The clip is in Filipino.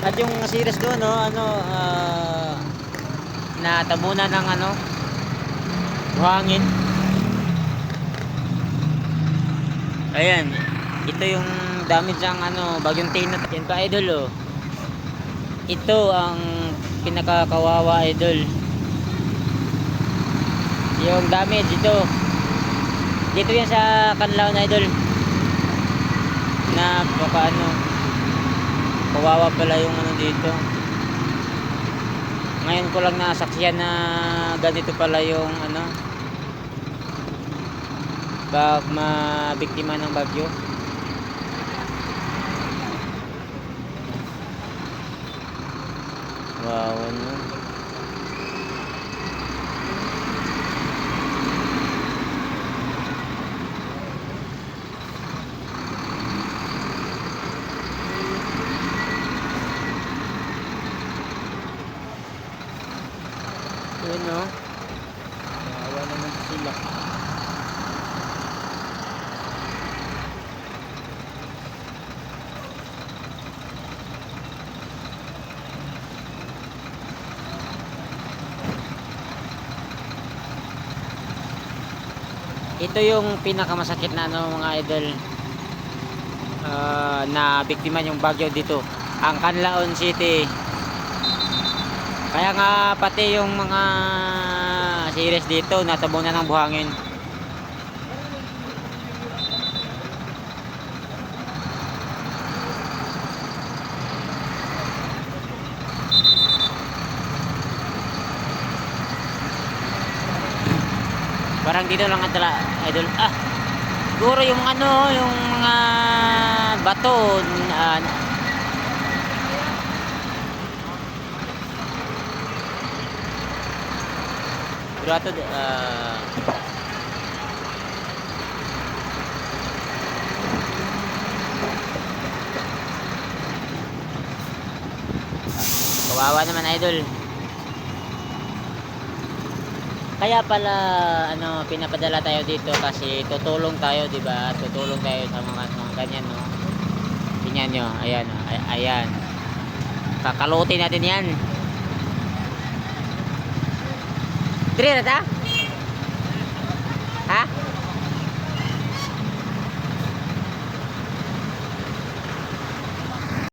At yung series doon, no, natabunan ng buhangin. Ayan, ito yung damage ang bagyong Tinot. Yan pa idol, oh. Ito ang pinakakawawa idol. Yung damage ito. Dito yan sa Canlaon idol. Na kawawa pala yung dito. Ngayon ko lang nasaksiyan na ganito pala yung pag mabiktima ng bagyo. Wow, yun, no? Kawawa naman sila. Ito yung pinakamasakit na mga idol, na biktima yung bagyo dito, ang Canlaon City. Kaya nga pati yung mga series dito natabunan ng buhangin. Parang dito lang idol. Siguro yung yung mga bato sigurado kawawa naman idol. Kaya pala pinapadala tayo dito kasi tutulong tayo, 'di ba? Tutulong tayo sa mga ganyan, no. Tingnan nyo, ayan, ayan. Kakalutin natin 'yan. Dire na ta? Ha?